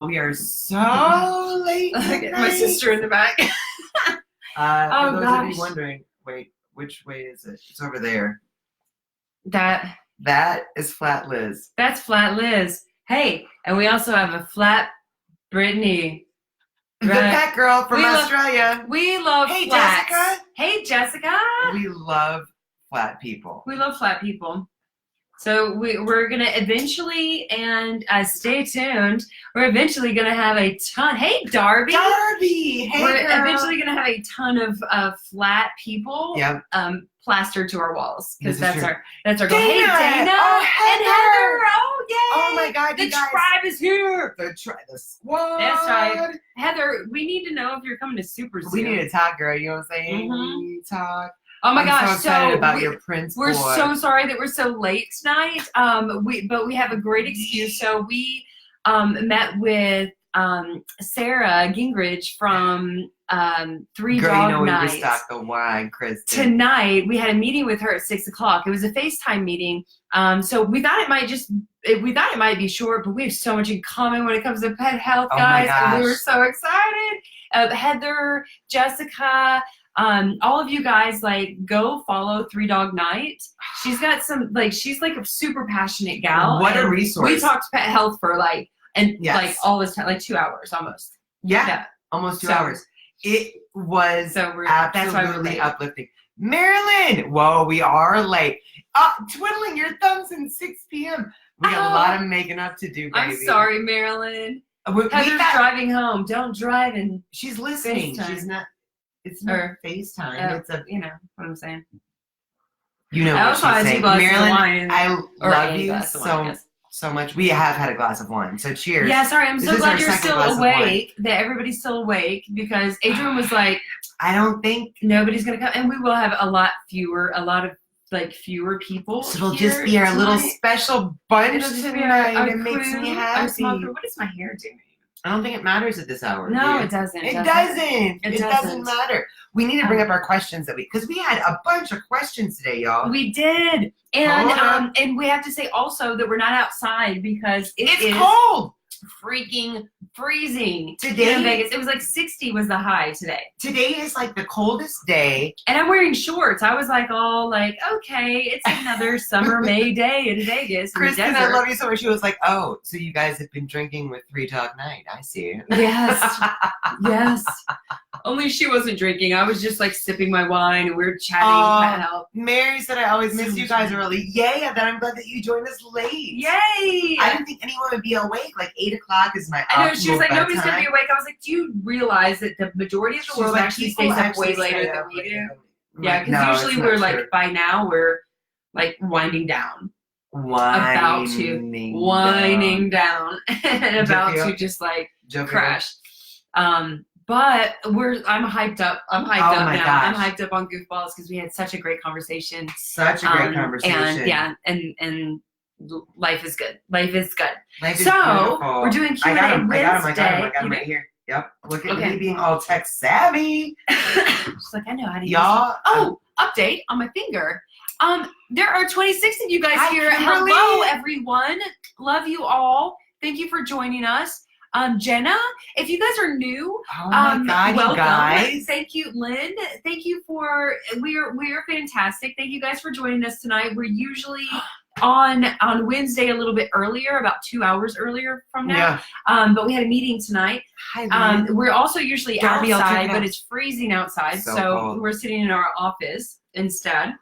We are so late tonight. My sister in the back. For those of gosh. you wondering, wait, which way is it? It's over there. That is Flat Liz. That's Flat Liz. Hey, and we also have a Flat Brittany. The pet girl from Australia. We love Hey, flats. Jessica. Hey, Jessica. We love flat people. We love flat people. So we're going to eventually, and stay tuned, we're eventually going to have a ton. Hey, Darby. Darby. Hey, we're girl. eventually going to have a ton of flat people plastered to our walls, because that's our goal. Dana. Hey, Dana. Oh, and Heather. Oh, yay. Oh, my God, the you guys. tribe is here. The squad. That's right. Heather, we need to know if you're coming to Super Zoo. We need to talk, girl. You know what I'm saying? Mm-hmm. We need to talk. Oh my gosh! I'm so excited about your Prince We're boy. so sorry that we're so late tonight. But we have a great excuse. So we met with Sarah Gingrich from Three Girl, Dog you know Night. we restocked the wine, Kristen. Tonight we had a meeting with her at 6:00. It was a FaceTime meeting. So we thought it might be short, but we have so much in common when it comes to pet health, guys. And we were so excited. Heather, Jessica. All of you guys, go follow Three Dog Night. She's got she's like a super passionate gal. What a resource. We talked pet health for all this time, 2 hours almost. Yeah. Almost 2 hours. It was absolutely uplifting. Marilyn, whoa, we are late. Twiddling your thumbs in 6 p.m. We got a lot of making up to do, baby. I'm sorry, Marilyn. Heather's driving home. Don't drive and she's listening. FaceTime. She's not. It's not FaceTime. It's a. You know what I'm saying. You know what she's saying. Marilyn, I love you so much. We have had a glass of wine, so cheers. Yeah, sorry. I'm so glad you're still awake, that everybody's still awake, because Adrian was like, I don't think nobody's going to come. And we will have a lot of fewer people. So it'll just be our little special bunch tonight. It makes me happy. What is my hair doing? I don't think it matters at this hour. No, it doesn't. It doesn't matter. We need to bring up our questions because we had a bunch of questions today, y'all. We did. And we have to say also that we're not outside because it's cold. Freaking freezing today in Vegas. It was 60 was the high today. Today is the coldest day. And I'm wearing shorts. I was okay, it's another summer May day in Vegas. Kristen, I love you so much. She was like, oh, so you guys have been drinking with Three Dog Night. I see. Yes. Yes. Only she wasn't drinking. I was just sipping my wine and we were chatting. Mary said I always miss you guys early. Yay, and I'm glad that you joined us late. Yay! I didn't think anyone would be awake. 8 o'clock is my I know, she was like, nobody's going to be awake. I was like, do you realize that the majority of the world actually stays up way later than we do? Yeah, because usually we're by now we're winding down. Winding down. And about to just crash. But I'm hyped up. I'm hyped up now. Gosh. I'm hyped up on Goofballs because we had such a great conversation. And life is good. Life is good. Beautiful. We're doing Q&A Wednesday. I got him right here. Yep. Look at me being all tech savvy. She's like, I know how to use it. Update on my finger. There are 26 of you guys here. Kimberly. Hello, everyone. Love you all. Thank you for joining us. Jenna, if you guys are new, welcome. You guys. Thank you, Lynn. Thank you we are fantastic. Thank you guys for joining us tonight. We're usually on Wednesday a little bit earlier, about 2 hours earlier from now. Yeah. But we had a meeting tonight. Hi, we're also usually outside, but it's freezing outside, so we're sitting in our office instead.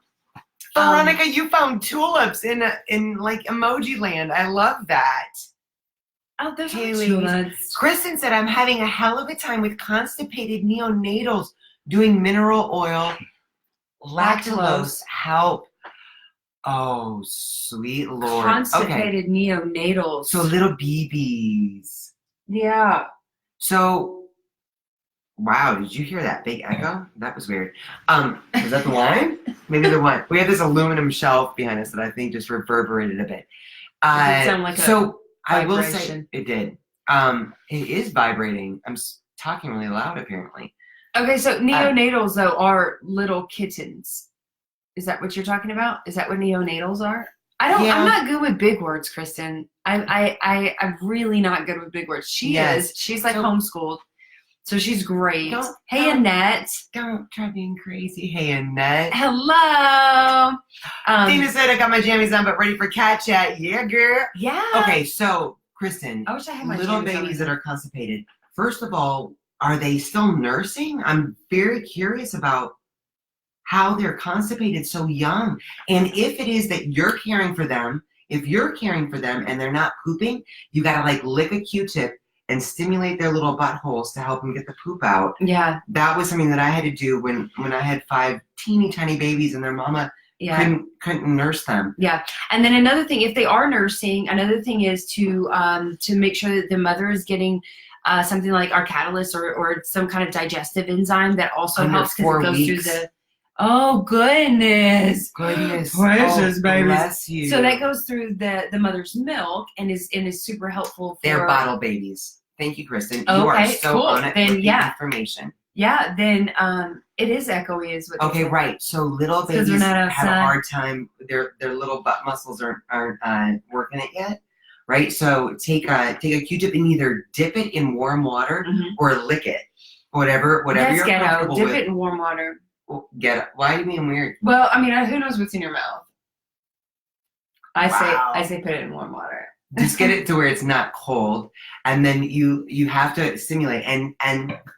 Veronica, you found tulips in emoji land. I love that. Oh, there's tulips. Kristen said, I'm having a hell of a time with constipated neonatals doing mineral oil. Lactulose help. Oh, sweet Lord. Constipated neonatals. So little BBs. Yeah. So, wow, did you hear that big echo? That was weird. Was that the wine? Maybe the wine. We have this aluminum shelf behind us that I think just reverberated a bit. Does it sound like vibration? I will say it did. It is vibrating. I'm talking really loud, apparently. Okay, so neonatals, though, are little kittens. Is that what you're talking about? Is that what neonatals are? I'm not good with big words, Kristen. I'm really not good with big words. She's like homeschooled. So she's great. Hey, Annette. Don't try being crazy. Hey, Annette. Hello. Tina said, I got my jammies on, but ready for cat chat. Yeah, girl. Yeah. Okay, so, Kristen, I wish I had my little babies that are constipated. First of all, are they still nursing? I'm very curious about how they're constipated so young. And if it is that you're caring for them, if you're caring for them and they're not pooping, you got to like lick a Q-tip and stimulate their little buttholes to help them get the poop out. Yeah. That was something that I had to do when I had 5 teeny tiny babies and their mama couldn't nurse them. Yeah. And then another thing, if they are nursing, another thing is to make sure that the mother is getting something like our Catalyst or some kind of digestive enzyme that also helps because it goes through the. Oh goodness! Precious baby. Bless you. So that goes through the mother's milk and is super helpful for. They're bottle babies. Thank you, Kristen. Okay, you are so cool. on it Then, with the information. Yeah, then it is echoey is what. Okay, right. So little babies have a hard time. Their little butt muscles aren't working it yet, right? So take a Q-tip and either dip it in warm water or lick it, whatever you're comfortable with. Dip it in warm water. Get it? Why do you mean weird? Well, I mean, who knows what's in your mouth? I say put it in warm water. Just get it to where it's not cold, and then you have to stimulate. And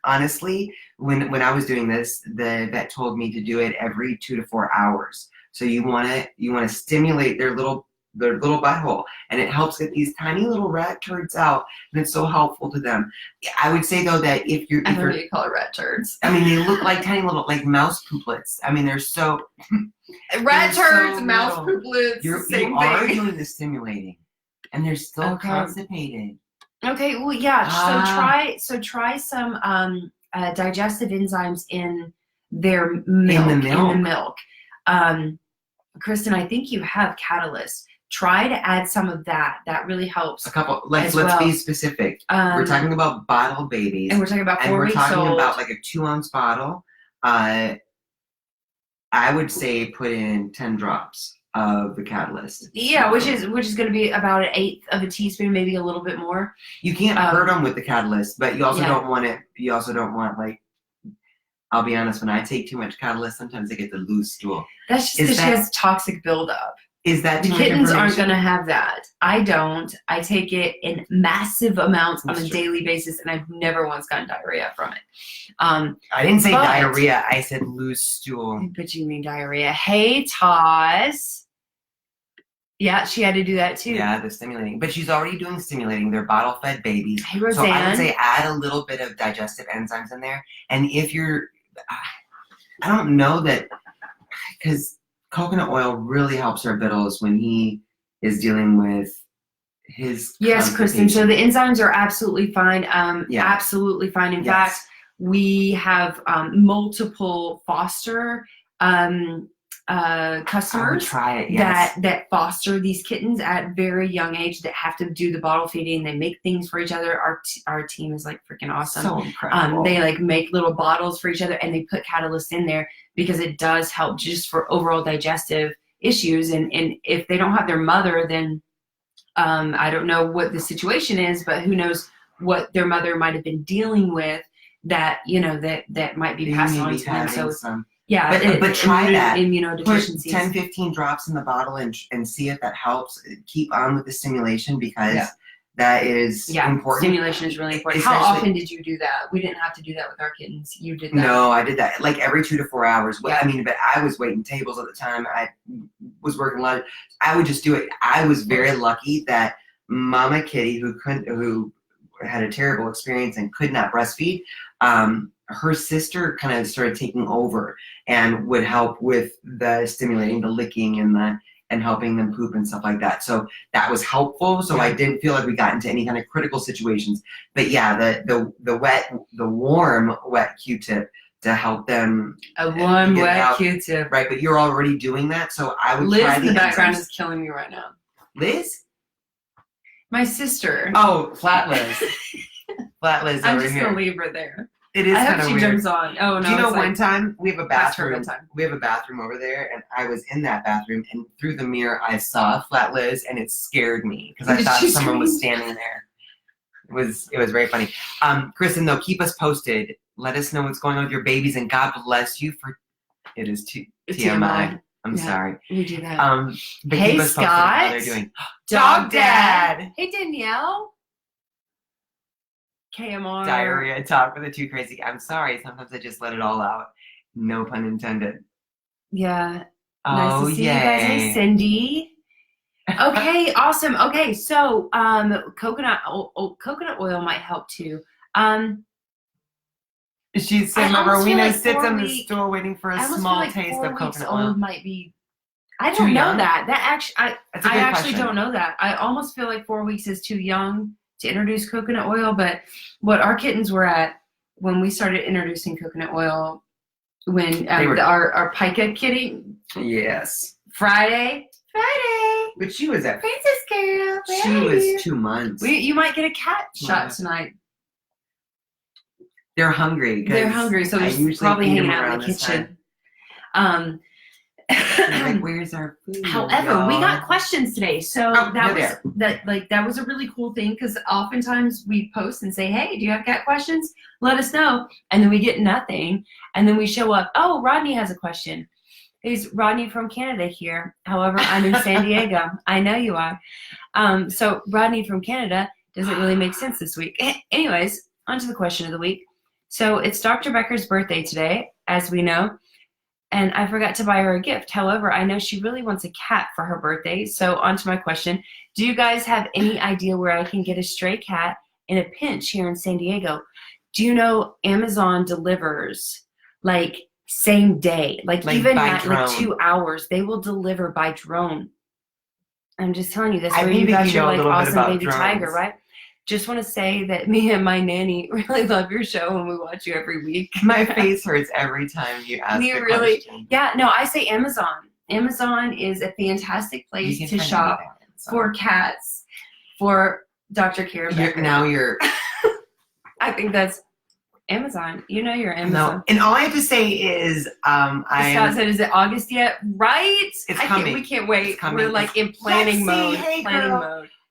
honestly, when I was doing this, the vet told me to do it every 2 to 4 hours. So you want to stimulate their little butthole, and it helps get these tiny little rat turds out, and it's so helpful to them. I would say though that if you call it rat turds. I mean, they look like tiny little like mouse pooplets. I mean, they're so rat turds, so mouse pooplets. You are doing the stimulating. And they're still constipated. Okay, well, yeah. So try some digestive enzymes in their milk. In the milk. Kristen, I think you have Catalyst. Try to add some of that. That really helps. A couple. Let's be specific. We're talking about bottle babies, and we're talking about 4 weeks old. And we're talking about like a 2-ounce bottle. I would say put in 10 drops of the Catalyst. Yeah, which is going to be about 1/8 of a teaspoon, maybe a little bit more. You can't hurt them with the Catalyst, but you also don't want it. You also don't want like. I'll be honest. When I take too much Catalyst, sometimes I get the loose stool. That's just because she has toxic buildup. Is that the kittens aren't going to have that? I don't. I take it in massive amounts on a daily basis, and I've never once gotten diarrhea from it. I didn't say diarrhea. I said loose stool. But you mean diarrhea? Hey, Toss. Yeah, she had to do that too. Yeah, the stimulating. But she's already doing stimulating. They're bottle-fed babies. Hey, Roseanne. So I would say add a little bit of digestive enzymes in there. And if you're, I don't know that, because coconut oil really helps our Biddles when he is dealing with his. Yes, Kristen. So the enzymes are absolutely fine. Absolutely fine. In fact, we have multiple foster customers try it, that foster these kittens at very young age that have to do the bottle feeding. They make things for each other. Our team is like freaking awesome. So incredible. They like make little bottles for each other, and they put Catalyst in there because it does help just for overall digestive issues. And if they don't have their mother, then I don't know what the situation is, but who knows what their mother might have been dealing with that that might be passed on to them. So yeah, but try that. Immunodeficiencies. Put 10-15 drops in the bottle and see if that helps. Keep on with the stimulation because that is important. Stimulation is really important. How often did you do that? We didn't have to do that with our kittens. You did that. No, I did that like every 2 to 4 hours. I mean, but I was waiting tables at the time. I was working a lot. I would just do it. I was very lucky that Mama Kitty, who had a terrible experience and could not breastfeed, her sister kind of started taking over and would help with the stimulating, the licking, and helping them poop and stuff like that. So that was helpful. So I didn't feel like we got into any kind of critical situations. But yeah, the warm wet Q-tip to help them. A warm wet Q-tip. Right, but you're already doing that, so I would Liz try in the background is killing me right now. Liz? My sister. Oh, Flat Liz. Flat Liz over here. I'm just gonna leave her there. It is kind of weird. She jumps on. Oh no! Do you know one time we have a bathroom? Time. We have a bathroom over there, and I was in that bathroom, and through the mirror I saw Flat Liz, and it scared me because I thought someone was standing there. It was very funny. Kristen, though, keep us posted. Let us know what's going on with your babies, and God bless you for. It is TMI. I'm sorry. We do that. But hey, keep us posted Scott. how they're doing. Dog Dad. Hey, Danielle. KMR. Diarrhea talk with the two crazy. I'm sorry. Sometimes I just let it all out. No pun intended. Yeah. Oh, nice to see you guys. Hey, Cindy. Okay, awesome. Okay, so coconut oil might help too. She said, Rowena sits on the stool waiting for a small taste of coconut oil. Might be. I don't know that. I actually don't know that. I almost feel like 4 weeks is too young to introduce coconut oil, but what our kittens were at when we started introducing coconut oil, when our Pica kitty. Yes. Friday. But she was at Princess Girl. She was 2 months. You might get a cat shot tonight. They're hungry. So they're probably hanging out in the kitchen. Like, where's our food? However, we got questions today, so that was a really cool thing because oftentimes we post and say, "Hey, do you have cat questions? Let us know," and then we get nothing, and then we show up. Oh, Rodney has a question. He's Rodney from Canada here. However, I'm in San Diego. I know you are. So Rodney from Canada doesn't really make sense this week. Anyways, on to the question of the week. So it's Dr. Becker's birthday today, as we know. And I forgot to buy her a gift. However, I know she really wants a cat for her birthday. So on to my question. Do you guys have any idea where I can get a stray cat in a pinch here in San Diego? Do you know Amazon delivers like same day? Like even at like 2 hours, they will deliver by drone. I'm just telling you this. Where you got your like awesome baby tiger, right? Just want to say that me and my nanny really love your show and we watch you every week. My face hurts every time you ask the question. Yeah, no, I say Amazon. Amazon is a fantastic place to shop for cats, for Dr. Karen Becker. Now you're... I think that's Amazon. You know you're Amazon. No, and all I have to say is Scott said, is it August yet? Right? It's coming. We can't wait. We're like in planning mode.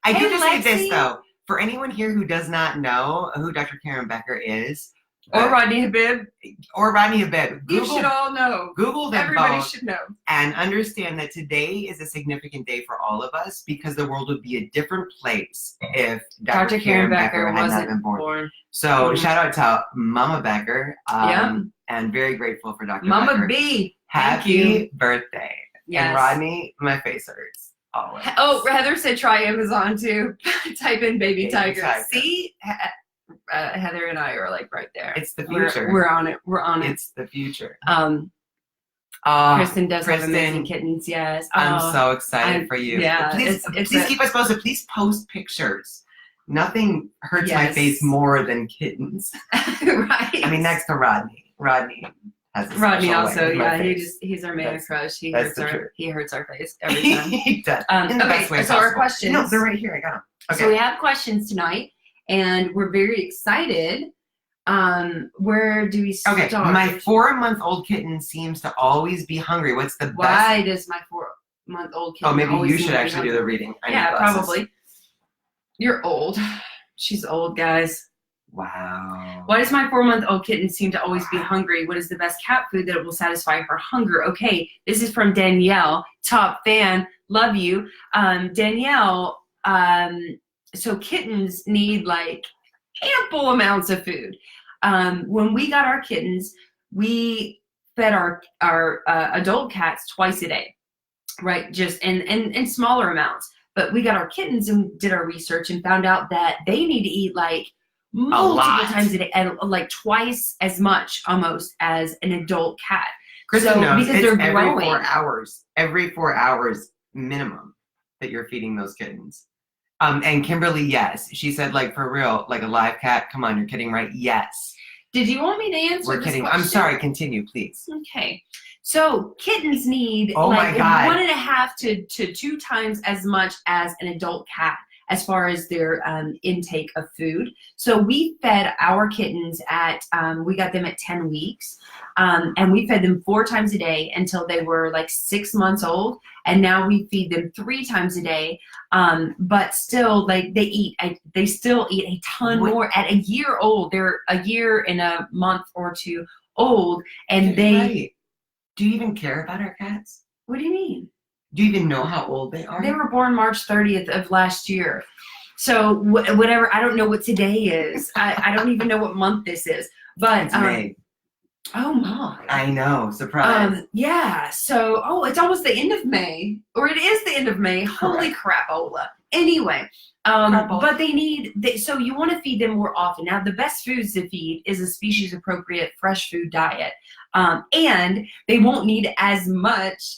I do just say this, though. For anyone here who does not know who Dr. Karen Becker is, or Rodney Habib, you should all know. Google them Everybody both should know. And understand that today is a significant day for all of us because the world would be a different place if Dr. Karen Becker had not been born. So shout out to Mama Becker. And very grateful for Dr. Mama Becker. B. Happy birthday. Yes. And Rodney, my face hurts. Always. Oh, Heather said try Amazon too. Type in baby tiger. See, Heather and I are like right there. It's the future. We're on it. It's the future. Kristen does have amazing kittens. Yes. I'm so excited for you. Yeah. Please keep us posted. Please post pictures. Nothing hurts my face more than kittens. Right. I mean, next to Rodney. Rodney also, he's our man crush. He hurts our face every time. He does. Okay, so our questions. No, they're right here. I got them. Okay. So we have questions tonight, and we're very excited. Where do we start? Okay, my 4-month-old kitten seems to always be hungry. What's the best? Why does my 4-month-old kitten? Oh, maybe you should actually do the reading. Yeah, probably. You're old. She's old, guys. Wow. Why does my 4-month-old kitten seem to always be hungry? What is the best cat food that will satisfy her hunger? Okay, this is from Danielle, top fan. Love you. Danielle, so kittens need like ample amounts of food. When we got our kittens, we fed our adult cats twice a day, right? Just in smaller amounts. But we got our kittens and did our research and found out that they need to eat like multiple times a day, and like twice as much almost as an adult cat. Kristen knows because they're growing. Every 4 hours minimum that you're feeding those kittens. And Kimberly, yes, she said like for real, like a live cat. Come on, you're kidding, right? Yes. Did you want me to answer? We're kidding. Question? I'm sorry. Continue, please. Okay. So kittens need like 1.5 to 2 times as much as an adult cat. as far as their intake of food. So we fed our kittens we got them at 10 weeks. And we fed them 4 times a day until they were like 6 months old. And now we feed them 3 times a day. But still, like they still eat a ton more at a year old. They're a year and a month or 2 old. And Right. Do you even care about our cats? What do you mean? Do you even know how old they are? They were born March 30th of last year. So whatever, I don't know what today is. I don't even know what month this is. But It's May. Oh my. I know, surprise. Yeah, so it's almost the end of May. Or it is the end of May. Holy crapola. Anyway, but so you want to feed them more often. Now the best foods to feed is a species appropriate fresh food diet. And they won't need as much,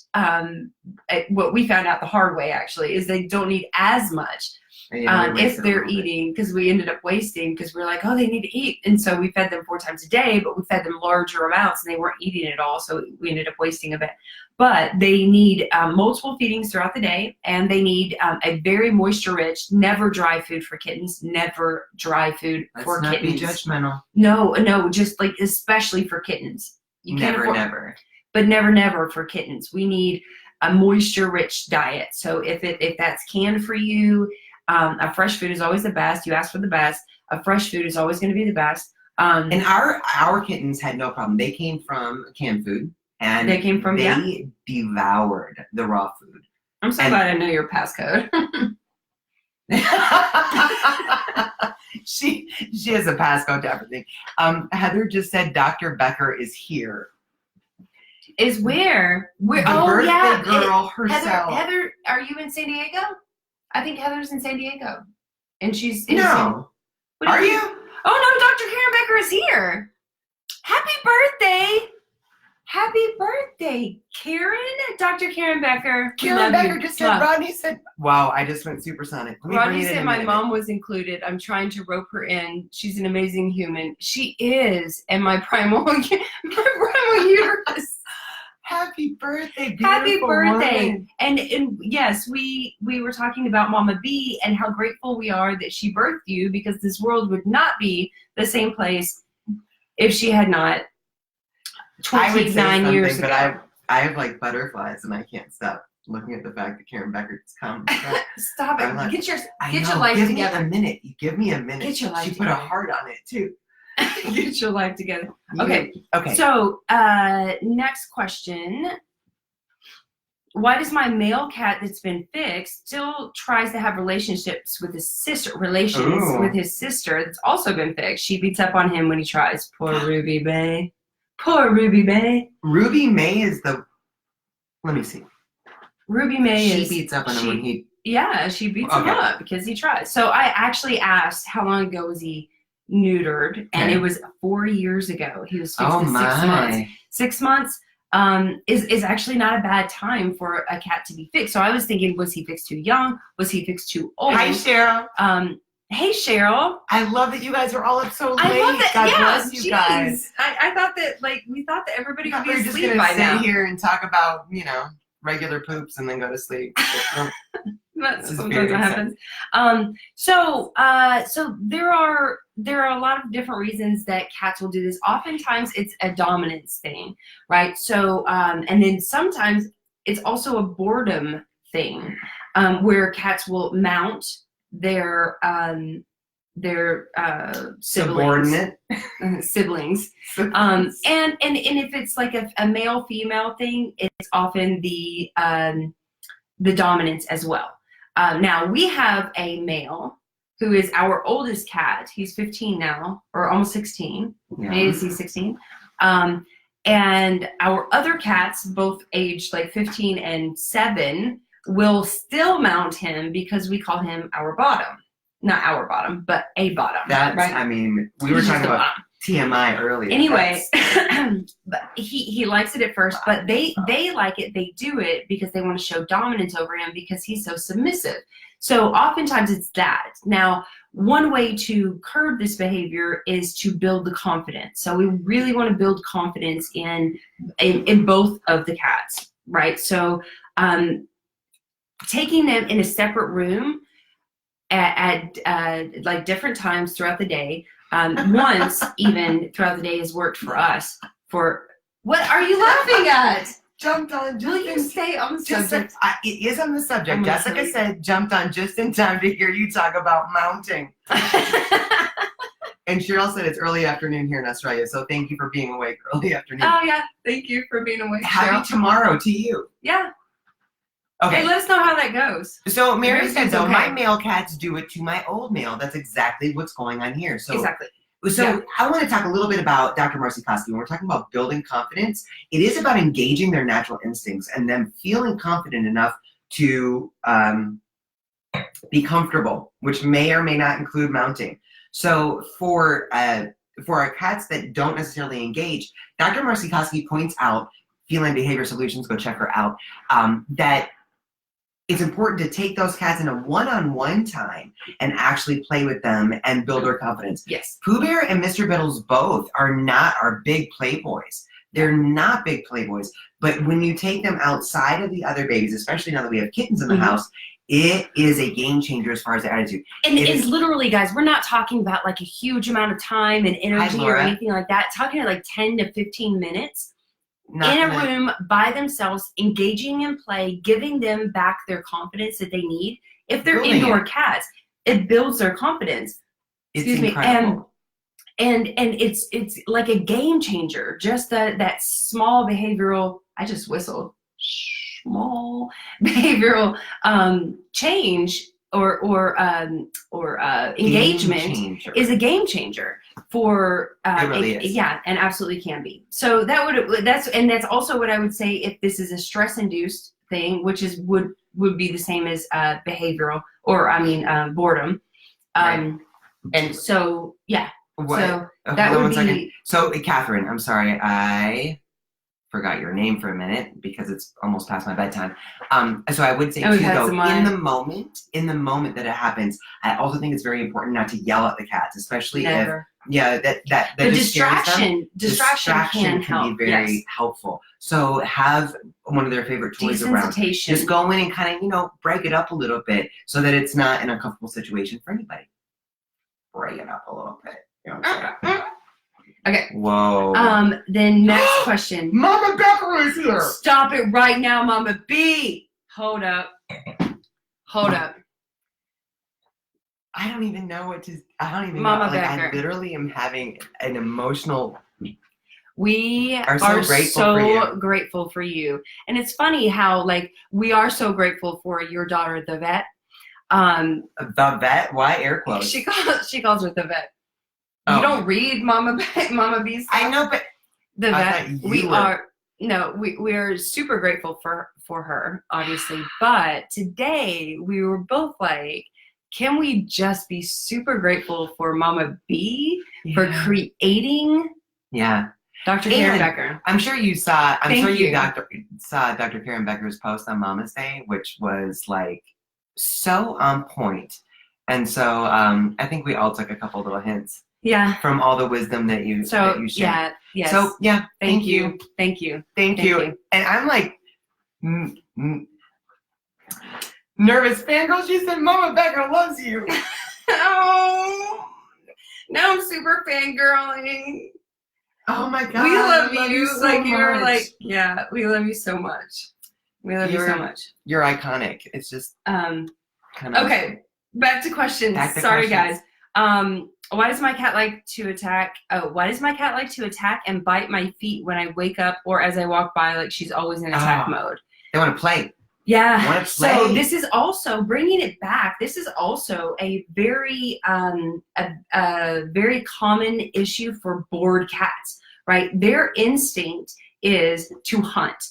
what we found out the hard way actually, is they don't need as much if they're eating, because we ended up wasting, because we're like, oh, they need to eat. And so we fed them 4 times a day, but we fed them larger amounts and they weren't eating it all. So we ended up wasting a bit. But they need multiple feedings throughout the day, and they need a very moisture-rich, never dry food for kittens, never dry food for kittens. Let's not be judgmental. No, just like especially for kittens. You Never. But never for kittens. We need a moisture-rich diet. So if that's canned for you, a fresh food is always the best. You ask for the best. A fresh food is always going to be the best. And our kittens had no problem. They came from canned food, and they devoured the raw food. I'm so glad I know your passcode. She has a passcode to everything. Heather just said Dr. Becker is here. Is where? The birthday girl herself. Heather, are you in San Diego? I think Heather's in San Diego, and she's no. Are you? Oh no, Dr. Karen Becker is here. Happy birthday! Happy birthday, Karen! Dr. Karen Becker. Karen Becker just said, Rodney said, wow, I just went supersonic. Rodney said my mom was included. I'm trying to rope her in. She's an amazing human. She is, and my primal uterus. Happy birthday, beautiful Happy birthday. woman. And yes, we were talking about Mama B and how grateful we are that she birthed you, because this world would not be the same place if she had not 29 years ago. But I have like butterflies and I can't stop looking at the fact that Karen Becker's come. Stop it. Like, get your life give together. Give me a minute. Get your life She together. put a heart on it too. Get your life together. Okay. Okay. So, next question. Why does my male cat that's been fixed still tries to have relationships with his sister? With his sister that's also been fixed. She beats up on him when he tries. Poor Ruby Bay. Poor Ruby Bay. Ruby May is the. Let me see. Ruby May She beats up on him when he. Yeah, she beats him up because he tries. So I actually asked how long ago was he neutered, and it was 4 years ago. He was fixed in 6 months. 6 months is actually not a bad time for a cat to be fixed. So I was thinking, was he fixed too young? Was he fixed too old? Hi, Cheryl. Hey, Cheryl. I love that you guys are all up so late. I love that. God bless you guys. I thought that we thought that everybody would be just asleep by now. Sit here and talk about regular poops and then go to sleep. That's sometimes what happens. So there are a lot of different reasons that cats will do this. Oftentimes it's a dominance thing, right? So and then sometimes it's also a boredom thing, where cats will mount their subordinate siblings. And if it's like a male female thing, it's often the dominance as well. Now we have a male who is our oldest cat. He's 15 now, or almost 16. Yeah. Maybe he's 16. And our other cats, both aged like 15 and 7, will still mount him because we call him our bottom. Not our bottom, but a bottom. That's right? I mean, we were talking about TMI earlier. Anyway, but he likes it at first, but they like it. They do it because they want to show dominance over him because he's so submissive. So oftentimes it's that. Now, one way to curb this behavior is to build the confidence. So we really want to build confidence in both of the cats, right? So taking them in a separate room at like different times throughout the day. Once even throughout the day has worked for us. For what are you laughing at? Jumped on. Will you stay on the subject? It is on the subject. Jessica said jumped on just in time to hear you talk about mounting. And Cheryl said it's early afternoon here in Australia, so thank you for being awake early afternoon. Oh yeah, thank you for being awake. Happy Cheryl. tomorrow to you. Yeah. Okay. Hey, let us know how that goes. So Mary said, though, my male cats do it to my old male. That's exactly what's going on here. So exactly. So I want to talk a little bit about Dr. Marcy Koski. When we're talking about building confidence, it is about engaging their natural instincts and them feeling confident enough to be comfortable, which may or may not include mounting. So for our cats that don't necessarily engage, Dr. Marcy Koski points out, Feline Behavior Solutions, go check her out, that it's important to take those cats in a one-on-one time and actually play with them and build their confidence. Yes. Pooh Bear and Mr. Biddles both are not our big playboys. They're not big playboys. But when you take them outside of the other babies, especially now that we have kittens in the house, it is a game changer as far as the attitude. And it's literally, guys, we're not talking about like a huge amount of time and energy or anything like that. Talking like 10 to 15 minutes. In a room by themselves, engaging in play, giving them back their confidence that they need. If they're indoor cats, it builds their confidence. Excuse me. And it's like a game changer. Just that small behavioral. I just whistled. Small behavioral change or engagement is a game changer. For it really is. Yeah, and absolutely can be. So that's also what I would say if this is a stress-induced thing, which would be the same as behavioral or boredom. Right. And so yeah. What? So okay, that would be. Second. So Catherine, I'm sorry, I forgot your name for a minute because it's almost past my bedtime. So I would say too, though, in the moment that it happens, I also think it's very important not to yell at the cats, especially if that the distraction can be very helpful. So have one of their favorite toys around. Just go in and kind of break it up a little bit so that it's not an uncomfortable situation for anybody. Break it up a little bit. You know what I'm saying? Okay. Whoa. Then next question. Mama Becker is here. Stop it right now, Mama B. Hold up. I don't even know what to. I don't even Mama know. Becker. I literally am having an emotional. We are so grateful for you, and it's funny how we are so grateful for your daughter, the vet. The vet? Why air quotes? She calls her the vet. You don't read Mama B's stuff. I know, but the vet. We are super grateful for her, obviously. But today we were both like, can we just be super grateful for Mama B for creating? Yeah. Dr. Karen Becker. I'm sure you saw. Saw Dr. Karen Becker's post on Mama's Day, which was so on point. And so I think we all took a couple little hints. Yeah. From all the wisdom that you shared. Yeah. Yes. So yeah. Thank you. Thank you. And I'm nervous fangirl. She said, "Mama Becker loves you." Oh. Now I'm super fangirling. Oh my God. We love you. So much. We love you so much. We love you so much. You're iconic. It's just okay. Back to questions. Sorry, guys. Why does my cat like to attack? Why does my cat like to attack and bite my feet when I wake up or as I walk by? She's always in attack mode. They want to play. Yeah. They want to play. So this is also bringing it back. This is also a very, a very common issue for bored cats, right? Their instinct is to hunt,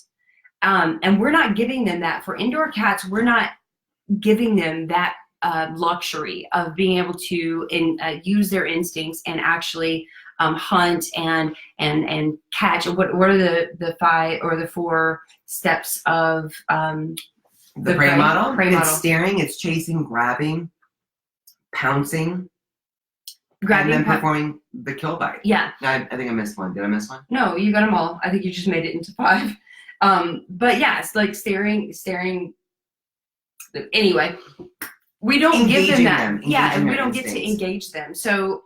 and we're not giving them that. For indoor cats, we're not giving them that luxury of being able to use their instincts and actually hunt and catch. What are the 5 or the 4 steps of the prey model? It's staring, it's chasing, grabbing, pouncing, and then performing the kill bite. Yeah. I think I missed one. Did I miss one? No, you got them all. I think you just made it into 5. But yeah, it's staring. Anyway, we don't give them that. Engaging Yeah, and we their don't get to instincts. engage them. So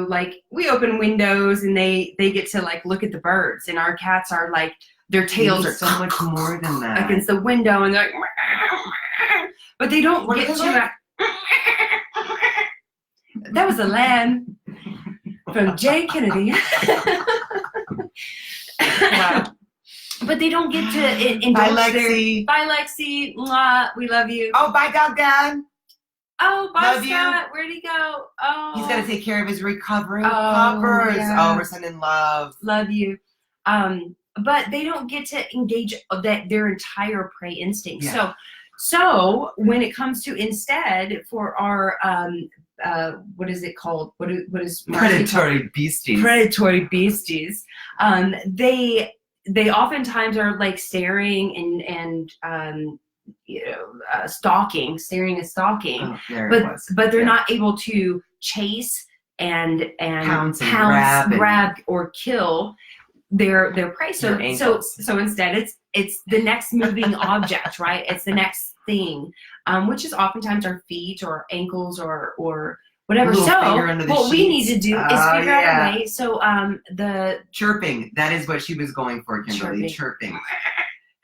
like we open windows and they get to like look at the birds, and our cats are like their tails are so much more than that against the window, and they're like, but they don't What get is to. it? That was a lamb from Jay Kennedy. Wow. But they don't get to indulge Bye, their. Lexi. Bye, Lexi. Mwah, we love you. Oh, bye, Dog Dad. Oh, bye, Love you. Scott. Where'd he go? Oh, He's got to take care of his recovering Oh, puppers. yeah. Oh, we're sending love. love you. But they don't get to engage their entire prey instinct. Yeah. So when it comes to instead for our what is it called? What is Marcy Predatory beasties. predatory beasties? They oftentimes are like staring and stalking, staring and stalking. Oh, there it was. But they're Yeah. not able to chase and Pounce and grab or kill their prey. Their ankles. So instead it's the next moving object, right? It's the next thing, which is oftentimes our feet or ankles or whatever. Little So finger under the what we need sheets. to do is Oh, figure out yeah. a way. So the Chirping. That is what she was going for, Kimberly. Chirping.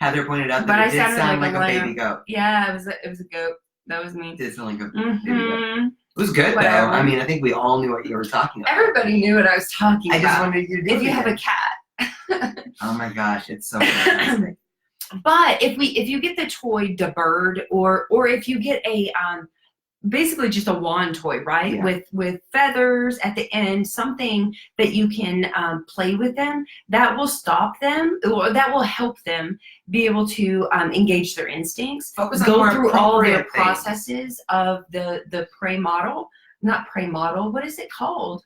Heather pointed out But that I it did sounded sound like like a a lamb. baby goat. yeah, it was a goat. That was me. It did sound like a baby goat. Mhm. It was good, Whatever. though. I mean, I think we all knew what you were talking about. Everybody knew what I was talking I about. just wanted you to do if you it have a again. cat. Oh my gosh, it's so fantastic. But if you get the toy the bird or if you get a basically just a wand toy, right? Yeah. With feathers at the end, something that you can play with them, that will stop them or that will help them be able to engage their instincts, Focus on go more through all their appropriate things. processes of the prey model. Not prey model, what is it called?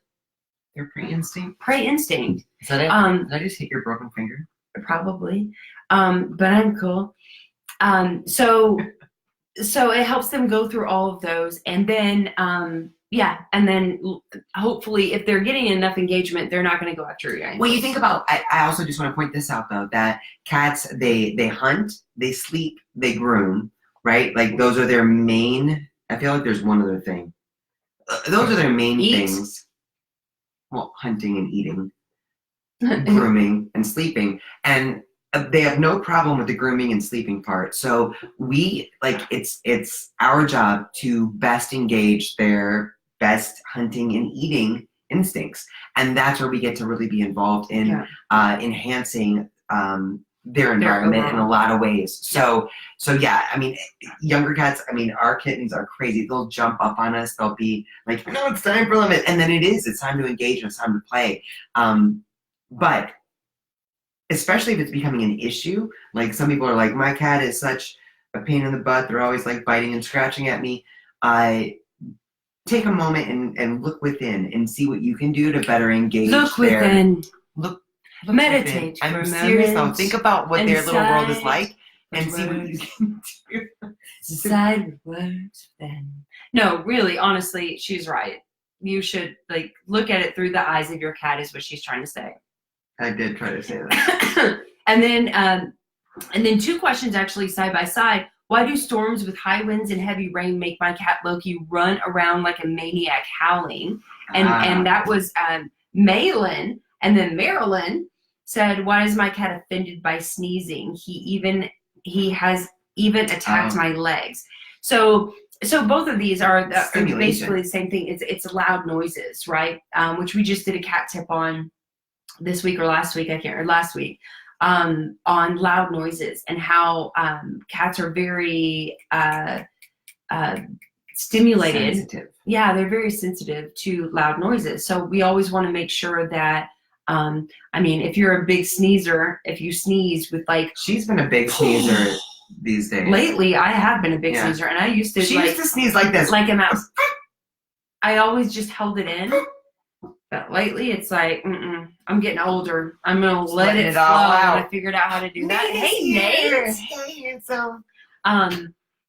Their pre-instinct? Prey instinct. Is that it? Did I just hit your broken finger? Probably. But I'm cool. So it helps them go through all of those, and then and then hopefully if they're getting enough engagement, they're not going to go after you. Well, you think about, I also just want to point this out though, that cats, they hunt, they sleep, they groom, right? Like those are their main, I feel like there's one other thing. Those are their main Eat. things. Well, hunting and eating, grooming and sleeping. And they have no problem with the grooming and sleeping part. So it's our job to best engage their best hunting and eating instincts. And that's where we get to really be involved in enhancing their environment in a lot of ways. So yeah, I mean, younger cats, I mean, our kittens are crazy. They'll jump up on us. They'll be like, no, it's time for them. And then it's time to engage and it's time to play. But especially if it's becoming an issue, like some people are like, my cat is such a pain in the butt. They're always like biting and scratching at me. Take a moment and look within and see what you can do to better engage. Look their, within. Look Meditate. within. I'm for a serious though. moment. Think about what their little world is Inside like and the see what you words. can do. Decide what works then. No, really, honestly, she's right. You should like look at it through the eyes of your cat is what she's trying to say. I did try to say that. and then two questions actually side by side. Why do storms with high winds and heavy rain make my cat Loki run around like a maniac howling? And that was Malin. And then Marilyn said, why is my cat offended by sneezing? He has even attacked my legs. So both of these are basically the same thing. It's loud noises, right? Which we just did a cat tip on this week or last week, last week, on loud noises and how cats are very stimulated. Sensitive. Yeah, they're very sensitive to loud noises. So we always want to make sure that, I mean, if you're a big sneezer, if you sneeze with like... She's been a big sneezer these days. Lately, I have been a big sneezer, and I used to She used to sneeze like this. like a mouse. I always just held it in. But lately, it's like, I'm getting older. I'm going to let it flow. I figured out how to do that. Hey, Nate. Hey, so.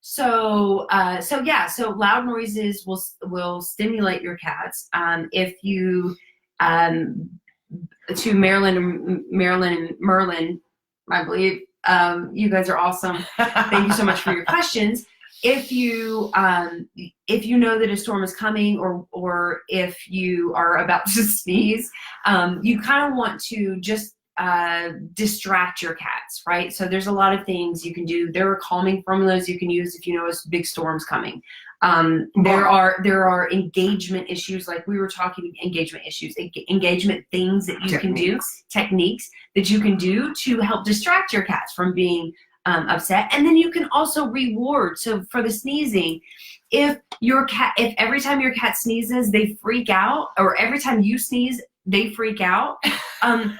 So loud noises will stimulate your cats. If you, to Marilyn and Merlin, I believe, you guys are awesome. Thank you so much for your questions. if you know that a storm is coming, or if you are about to sneeze, you kind of want to just distract your cats, right? So there's a lot of things you can do. There are calming formulas you can use if you know a big storm's coming. There are engagement issues, like we were talking, engagement things that you can do, techniques that you can do to help distract your cats from being upset. And then you can also reward. So for the sneezing, if every time your cat sneezes they freak out, or every time you sneeze they freak out,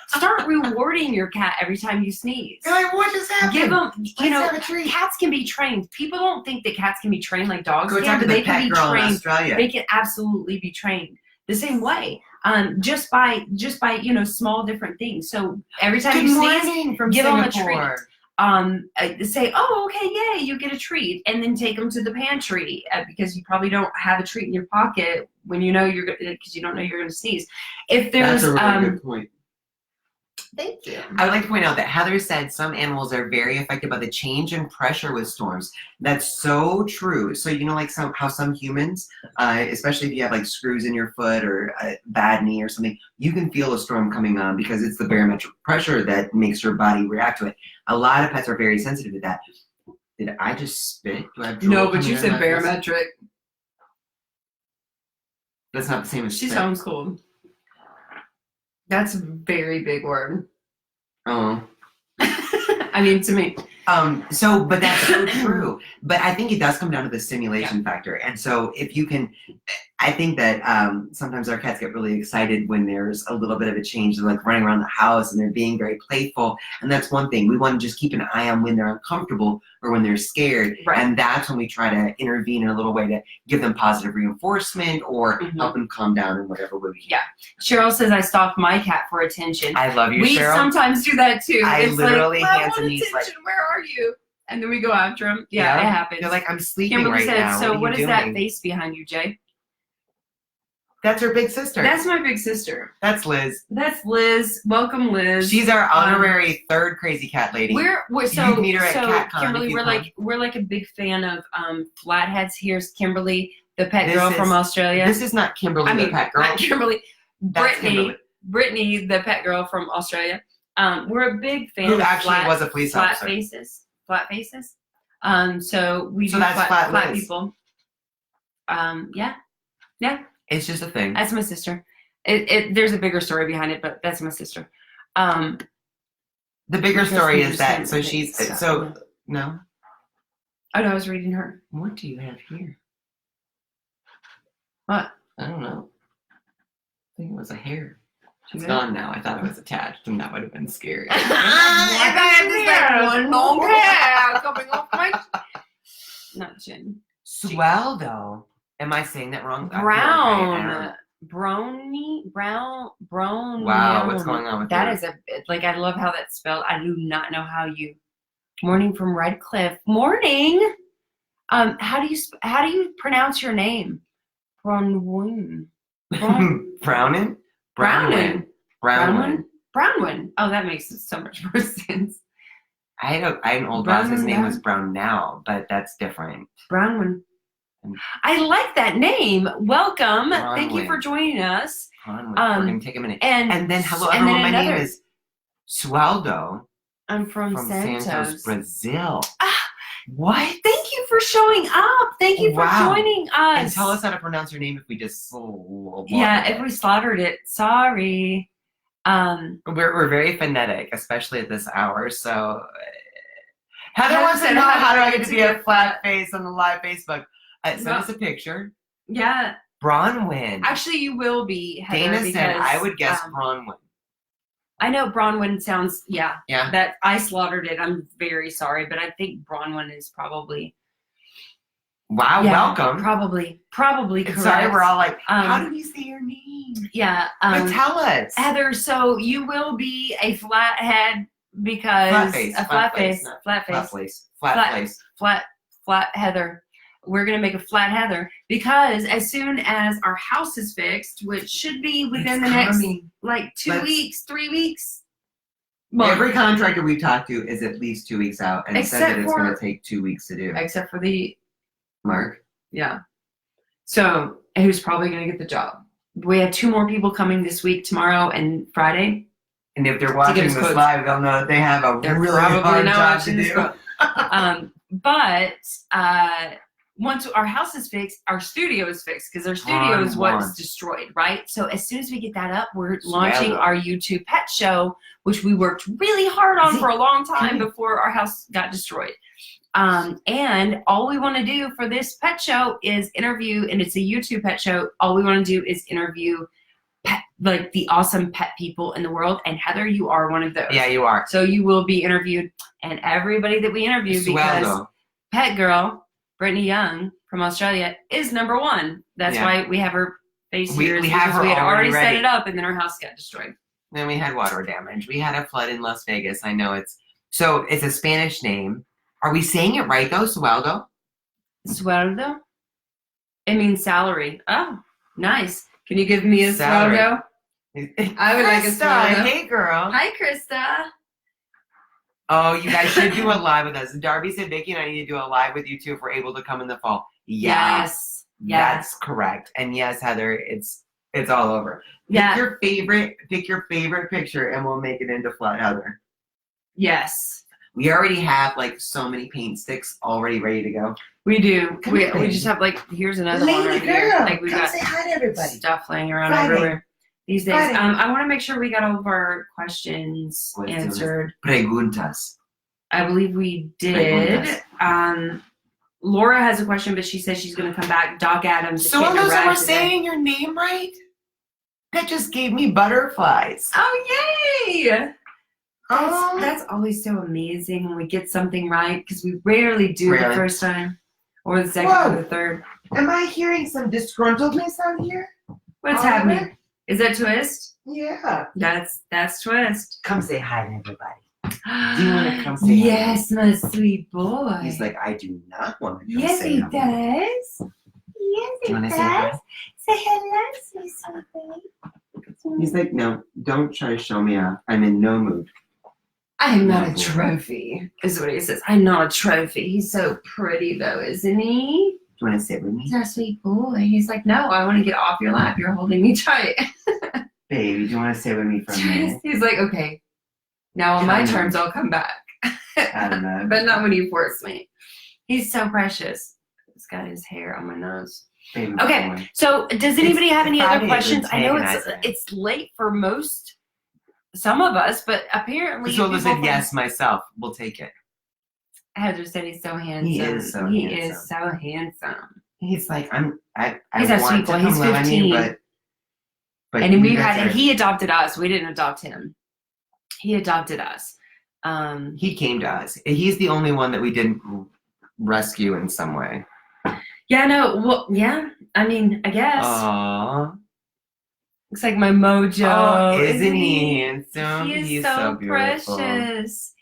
start rewarding your cat every time you sneeze. You're like, what just happened? Give them, cats can be trained. People don't think that cats can be trained like dogs can, but they can be trained. They can absolutely be trained the same way. Just by small different things. So every time you sneeze, give them a treat. Say, oh, okay, yay, you get a treat, and then take them to the pantry, because you probably don't have a treat in your pocket when you know because you don't know you're going to sneeze. If there's that's a really good point. Thank you. I would like to point out that Heather said some animals are very affected by the change in pressure with storms. That's so true. So like how some humans, especially if you have like screws in your foot or a bad knee or something, you can feel a storm coming on because it's the barometric pressure that makes your body react to it. A lot of pets are very sensitive to that. Did I just spit? No, but you said barometric. That's not the same as She's spit. homeschooled. That's a very big word. Oh. I mean, to me. But that's so true. But I think it does come down to the stimulation factor. And so if you can, I think that sometimes our cats get really excited when there's a little bit of a change. They're like running around the house and they're being very playful. And that's one thing. We want to just keep an eye on when they're uncomfortable or when they're scared. Right. And that's when we try to intervene in a little way to give them positive reinforcement or help them calm down in whatever way we can. Yeah. Cheryl says, I stalk my cat for attention. I love you, we Cheryl. We sometimes do that too. It's literally like, hands and knees like, where are you? And then we go after him. Yeah, it happens. They're like, I'm sleeping Kimberly right now. So what is that face behind you, Jay? That's her big sister. That's my big sister. That's Liz. That's Liz. Welcome, Liz. She's our honorary third crazy cat lady. We're so you can meet her at CatCon. Kimberly, we're like a big fan of flatheads. Here's Kimberly, the pet girl from Australia. This is not Kimberly, the pet girl. Not Kimberly. Brittany, the pet girl from Australia. We're a big fan who of actually was a police officer. Flat faces. So we do that's flat people. Yeah. It's just a thing. That's my sister. There's a bigger story behind it, but that's my sister. The bigger story is that no. Oh no, I was reading her. What do you have here? What? I don't know. I think it was a hair. It's gone now. I thought it was attached, and that would have been scary. I had this one long hair coming off my. Not chin. Swell though. Am I saying that wrong? Brown. Wow, what's going on with that? Is I love how that's spelled. I do not know how you. Morning from Redcliffe. Morning. How do you pronounce your name? Brownwin. Brownwin. Oh, that makes so much more sense. I had an old boss. His name was Brown now, but that's different. Brownwin. I like that name. Welcome. Bronwyn. Thank you for joining us. We're going to take a minute. And then hello everyone. My name is Sueldo. I'm from Santos, Brazil. What? Thank you for showing up. Thank you for joining us. And tell us how to pronounce your name if we just if we slaughtered it. Sorry. We're very phonetic, especially at this hour. So Heather wants to know how do I get to be a flat face on the live Facebook. Send us a picture. Yeah. Bronwyn. Actually, you will be, Heather. Dana said I would guess Bronwyn. I know Bronwyn sounds, Yeah. That I slaughtered it. I'm very sorry, but I think Bronwyn is probably. Wow, welcome. Probably correct. Sorry, we're all like, how do we say your name? Yeah. But tell us. Heather, so you will be a flathead because flat Heather. We're going to make a flat Heather because as soon as our house is fixed, which should be within the next 2 weeks, 3 weeks. Well, every contractor we talk to is at least 2 weeks out and says that it's going to take 2 weeks to do. Except for the Mark. Yeah. So, and who's probably going to get the job. We have 2 more people coming this week, tomorrow and Friday. And if they're watching this live, they'll know that they have a really hard job to do. But once our house is fixed, our studio is fixed because our studio is what's destroyed, right? So as soon as we get that up, we're launching our YouTube pet show, which we worked really hard on for a long time before our house got destroyed. And all we want to do for this pet show is interview, and it's a YouTube pet show. All we want to do is interview like the awesome pet people in the world. And Heather, you are one of those. Yeah, you are. So you will be interviewed, and everybody that we interview, because Pet Girl, Brittany Young from Australia, is number 1. That's why we have her face here. We had already set it up, and then our house got destroyed. Then we had water damage. We had a flood in Las Vegas. I know it's a Spanish name. Are we saying it right though? Sueldo? Sueldo? It means salary. Oh, nice. Can you give me a sueldo? I would like a sueldo. Hey, girl. Hi, Krista. Oh, you guys should do a live with us. Darby said Vicky and I need to do a live with you too if we're able to come in the fall. Yes. That's correct. And yes, Heather, it's all over. Yeah. Pick your favorite picture and we'll make it into Flood, Heather. Yes. We already have like so many paint sticks already ready to go. We do. We just have like, here's another one right here. Like we got say hi to everybody. Stuff laying around everywhere these days. I want to make sure we got all of our questions answered. Preguntas. I believe we did. Laura has a question, but she says she's going to come back. Doc Adams. So those that were saying your name right? That just gave me butterflies. Oh, yay! That's always so amazing when we get something right, because we rarely do the first time or the second or the third. Am I hearing some disgruntledness out here? What's happening? Is that Twist? Yeah. That's Twist. Come say hi to everybody. Do you want to come say hi? Yes, my sweet boy. He's like, I do not want to come yes, say hi. Yes, he does. Say hello, sweet baby. He's like, no, don't try to show me off. I'm in no mood. I am not a trophy, is what he says. I'm not a trophy. He's so pretty, though, isn't he? Do you want to sit with me? He's a sweet boy. He's like, no, I want to get off your lap. You're holding me tight. Baby, do you want to sit with me for a minute? He's like, okay. Now on my terms, I'll come back. I don't know. But not when you force me. He's so precious. He's got his hair on my nose. Baby okay, boy. So does anybody have any other questions? I know it's late for some of us, but apparently Priscilla said yes myself. We'll take it. Heather said he's so handsome. He is so handsome. He's like, I he's a sweet boy. He's 15. You, but and he adopted us. We didn't adopt him. He adopted us. He came to us. He's the only one that we didn't rescue in some way. Yeah, no, well, yeah. I mean, I guess. Aww. Looks like my mojo. Oh, isn't he handsome? He's so precious.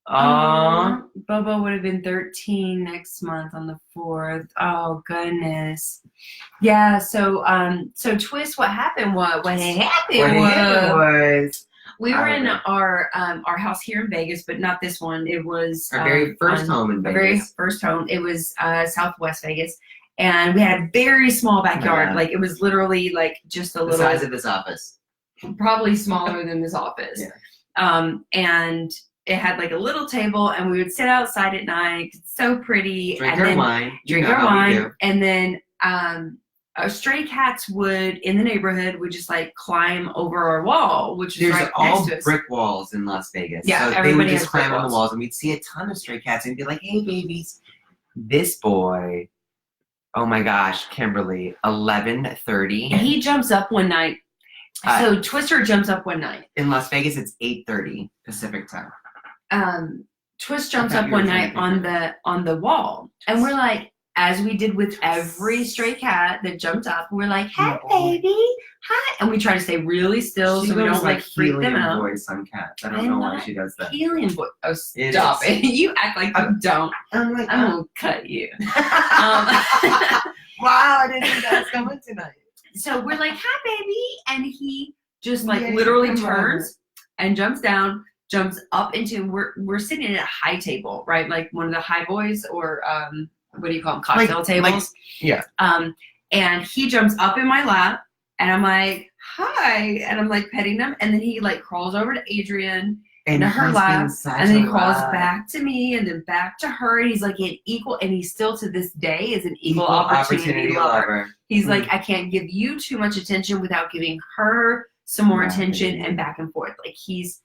Aww. Bobo would have been 13 next month on the 4th. Oh, goodness. Yeah, so Twist, what happened was, we were in our house here in Vegas, but not this one. It was our very first home in Vegas. Our very first home. It was Southwest Vegas. And we had a very small backyard. Yeah. Like, it was literally like just a little. The size of this office. Probably smaller than this office. Yeah. And it had like a little table, and we would sit outside at night. It's so pretty. Drink our wine. And then our stray cats in the neighborhood would just like climb over our wall, which is right all next to us. brick walls in Las Vegas. Yeah, so they would just climb on the walls, and we'd see a ton of stray cats and be like, hey, babies. This boy, oh my gosh, Kimberly, 11:30. He jumps up one night. So Twister jumps up one night. In Las Vegas, it's 8:30 Pacific time. Twist jumps up one night on the wall, and we're like, as we did with every stray cat that jumped up, we're like, "Hi, baby, hi," and we try to stay really still so we don't like freak them out. Voice on cats. I don't know why she does that. Helium voice. Oh, stop it! You act like you don't. I'm gonna cut you. Wow, I didn't think that was coming tonight. So we're like, "Hi, baby," and he just like literally turns and jumps down, jumps up into. We're sitting at a high table, right? Like one of the high boys or what do you call them, cocktail tables. Yeah. And he jumps up in my lap, and I'm like, hi, and I'm like petting him, and then he like crawls over to Adrian into her lap, and then he crawls back to me, and then back to her, and he's like an equal, and he still to this day is an equal opportunity lover. He's like, I can't give you too much attention without giving her some more attention, and back and forth. Like, he's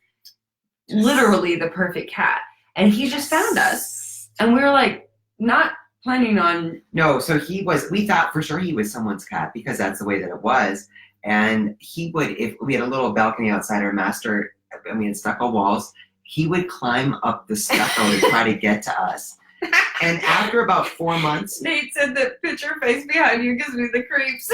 literally the perfect cat. And he just found us, and we were like, not planning on. No, so we thought for sure he was someone's cat because that's the way that it was. And he would, if we had a little balcony outside our master, it's stucco walls, he would climb up the stucco to try to get to us. And after about 4 months. Nate said that picture face behind you gives me the creeps.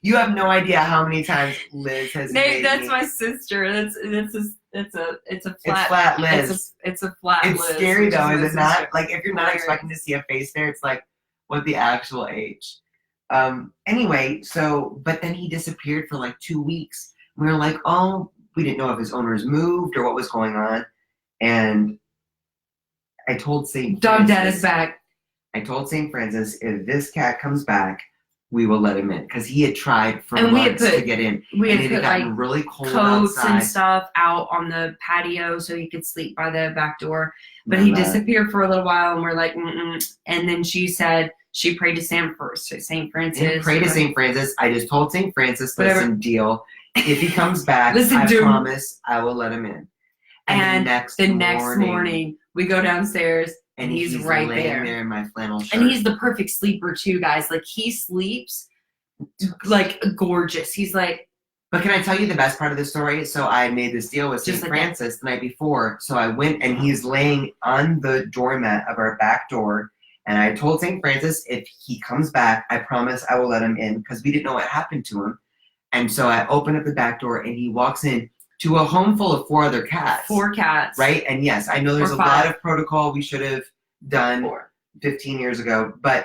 You have no idea how many times Liz has Nate, that's my sister. It's a flat Liz. It's a flat Liz. It's scary though, is it not? Like, if you're not expecting to see a face there, it's like, what the actual age? Anyway, but then he disappeared for like 2 weeks. We were like, oh, we didn't know if his owners moved or what was going on. And I told St. Dog Dad is back. I told St. Francis, if this cat comes back, we will let him in, because he had tried for months to get in. We had put like really cold coats outside. And stuff out on the patio so he could sleep by the back door. But he disappeared for a little while, and we're like, mm-mm. And then she said she prayed to St. Francis. Pray to St. Francis. I just told St. Francis, listen, deal. If he comes back, I promise I will let him in. And the next morning, we go downstairs. And he's right there in my flannel shirt. And he's the perfect sleeper too, guys. Like, he sleeps like gorgeous. He's like. But can I tell you the best part of the story? So I made this deal with St. Francis the night before. So I went, and he's laying on the doormat of our back door. And I told St. Francis, if he comes back, I promise I will let him in, because we didn't know what happened to him. And so I open up the back door, and he walks in to a home full of 4 other cats. 4 cats. Right? And yes, I know there's a lot of protocol we should have done 15 years ago, but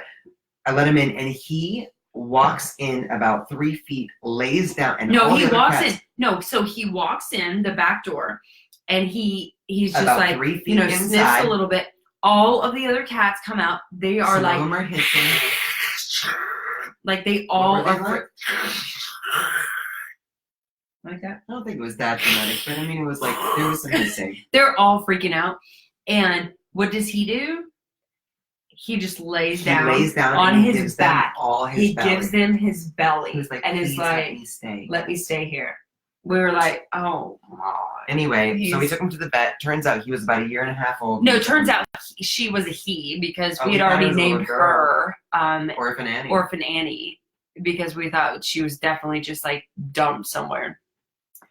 I let him in, and he walks in about 3 feet, lays down, and so he walks in the back door, and he's just about like, 3 feet inside. Sniffs a little bit. All of the other cats come out. They are like, some of them are hissing. Like, they all are. Like that? I don't think it was that dramatic, but I mean, it was like, there was some hissing. They're all freaking out. And what does he do? He just lays down on his back. He gives them his belly. He's like, and is like, let me stay here. We were like, oh. Anyway, so we took him to the vet. Turns out he was about 1.5 years old. No, turns out she was a he, because we had already named her Orphan Annie. Orphan Annie, because we thought she was definitely just like dumped somewhere.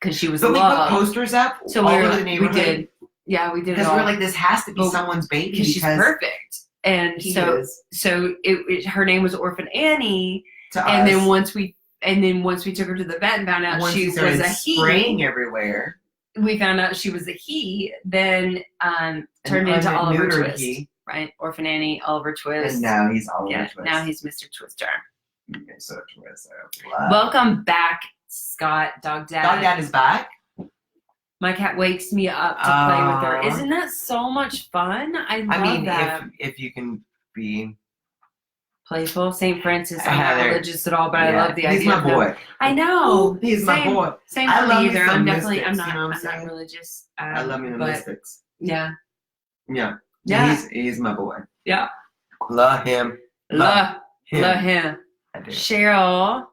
Because she was But loved. We put posters up so all over the neighborhood. We did. Yeah, we did. Because we're like, this has to be someone's baby. Because she's perfect. And so her name was Orphan Annie. And then once we took her to the vet and found out she was a he, spraying everywhere. We found out she was a he. Then turned into Oliver Twist, right? Orphan Annie, Oliver Twist. And now he's Oliver Twist. Now he's Mr. Twister. Mr. Twister. Welcome back, Scott, Dog Dad. Dog Dad is back. My cat wakes me up to play with her. Isn't that so much fun? I love that. If you can be playful, St. Francis. I'm not religious at all, but I love the idea. He's my boy. I know. He's my boy. Same for me either. I'm definitely. I'm not religious. I love me the mystics. Yeah. Yeah. He's my boy. Yeah. Love him. Love him. I do. Cheryl,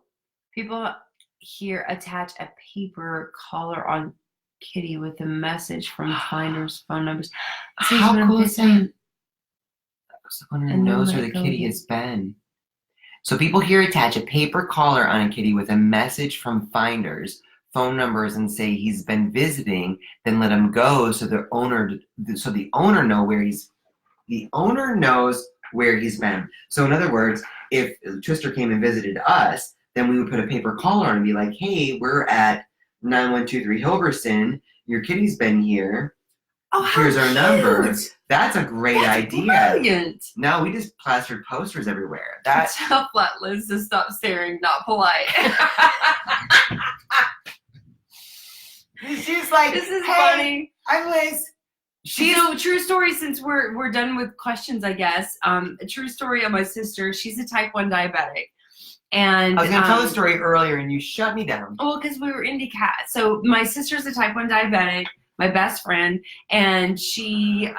people here attach a paper collar on Kitty with a message from Finder's phone numbers. How cool is that? Someone who knows where the kitty has been. So people here attach a paper collar on a kitty with a message from Finder's phone numbers and say he's been visiting, then let him go so the owner knows where he's been. So in other words, if Twister came and visited us, then we would put a paper collar on and be like, hey, we're at 9123 Hilverston. Your kitty's been here. Oh, here's our number. That's a great idea. Brilliant. No, we just plastered posters everywhere. Tell Flat Liz to stop staring, not polite. She's like, this is hey, funny. I'm Liz. So true story, since we're done with questions, I guess. A true story of my sister. She's a type 1 diabetic. And I was going to tell the story earlier and you shut me down. Well, because we were indie cat. So my sister's a type 1 diabetic, my best friend, and she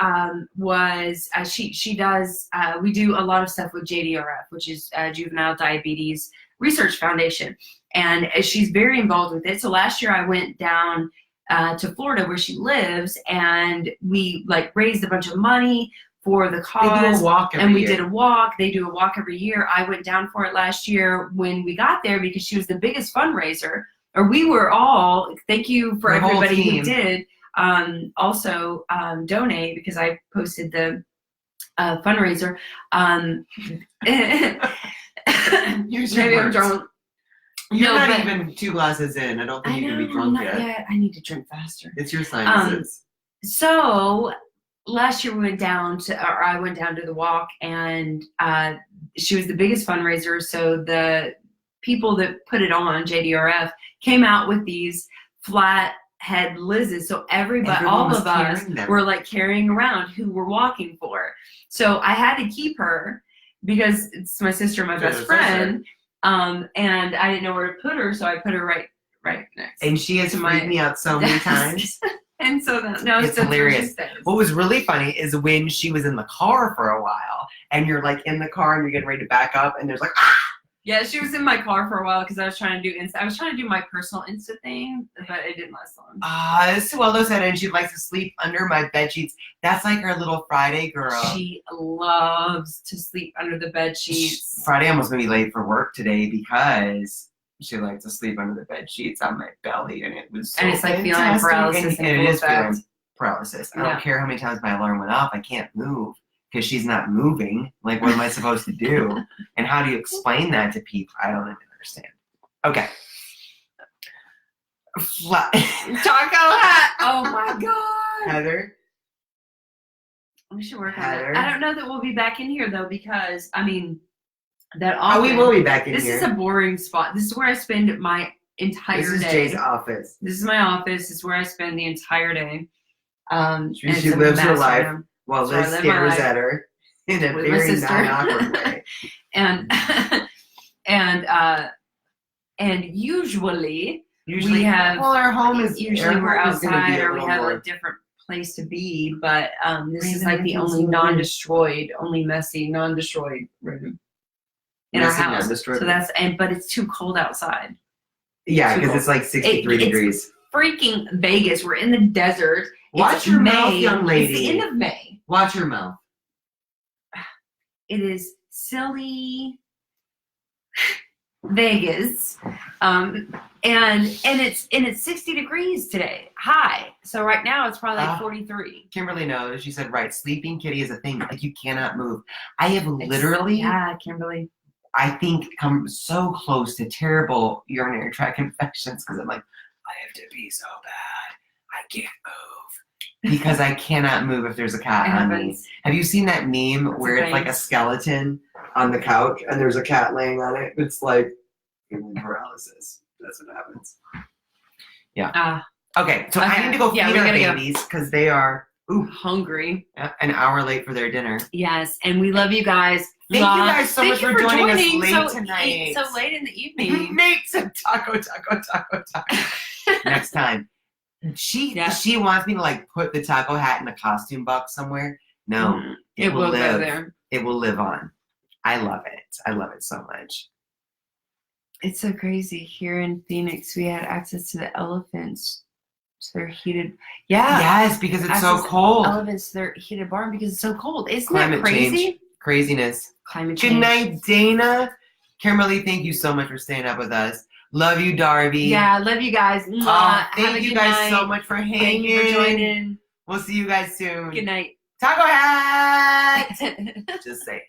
she does, we do a lot of stuff with JDRF, which is Juvenile Diabetes Research Foundation. And she's very involved with it. So last year I went down to Florida where she lives, and we like raised a bunch of money for the cause. They do a walk every year. did a walk. They do a walk every year. I went down for it last year when we got there because she was the biggest fundraiser. Or we were all, thank you for everybody who did also donate, because I posted the fundraiser. Maybe I'm drunk. You're not even 2 glasses in. I don't think you can be drunk yet. I need to drink faster. It's your sinuses. So last year I went down to the walk, and she was the biggest fundraiser. So the people that put it on, JDRF, came out with these flat head Liz's. So all of us were like carrying around who we're walking for. So I had to keep her because it's my sister, my best friend. And I didn't know where to put her, so I put her right next. And she has freaked me out so many times. And so it's hilarious. What was really funny is when she was in the car for a while, and you're like in the car and you're getting ready to back up, and there's like, ah! Yeah, she was in my car for a while because I was trying to do my personal Insta thing, but it didn't last long. Sueldo said, and she likes to sleep under my bed sheets. That's like her little Friday girl. She loves to sleep under the bed sheets. Friday almost made me late for work today because she liked to sleep under the bed sheets on my belly, and it was so and it's like feeling paralysis. And it is feeling paralysis. I don't care how many times my alarm went off. I can't move because she's not moving. Like, what am I supposed to do? And how do you explain that to people? I don't understand. Okay. Taco hat. Oh my God. Heather. We should work on that. I don't know that we'll be back in here though, because that office. Oh, we will be back in here. This is a boring spot. This is where I spend my entire day. This is Jay's office. This is my office. This is where I spend the entire day. She lives her life while Liz stares at her in a very non-awkward way. And usually we have. Well, our home is usually we're outside, or we have a different place to be. But this is like the only only messy, non-destroyed room in our house. So but it's too cold outside. Yeah, because it's like 63 degrees. It's freaking Vegas. We're in the desert. Watch your mouth, young lady. It's the end of May. Watch your mouth. It is silly Vegas, and it's 60 degrees today, high. So right now it's probably like 43. Kimberly knows. She said, right, sleeping kitty is a thing. Like, you cannot move. I have literally. Yeah, Kimberly. I think come so close to terrible urinary tract infections because I'm like, I have to pee so bad. I can't move because I cannot move if there's a cat on me. Have you seen that meme where it's like a skeleton on the couch and there's a cat laying on it? It's like paralysis. That's what happens. Yeah. Okay, so I need to go feed our babies because they are hungry. An hour late for their dinner. Yes, and we love you guys. Thank you guys so much for joining us late tonight. So late in the evening. Make some taco. Next time. She wants me to like put the taco hat in a costume box somewhere. No, it will live. Go there. It will live on. I love it. I love it so much. It's so crazy. Here in Phoenix, we had access to the elephants. To their heated, yes, because it's so cold. Elephants to their heated barn because it's so cold. Isn't that crazy? Change. Craziness. Climate change. Good night, Dana. Kimberly, thank you so much for staying up with us. Love you, Darby. Yeah, love you guys. Thank you guys so much for hanging. Thank you for joining. We'll see you guys soon. Good night. Taco hat. Just say it.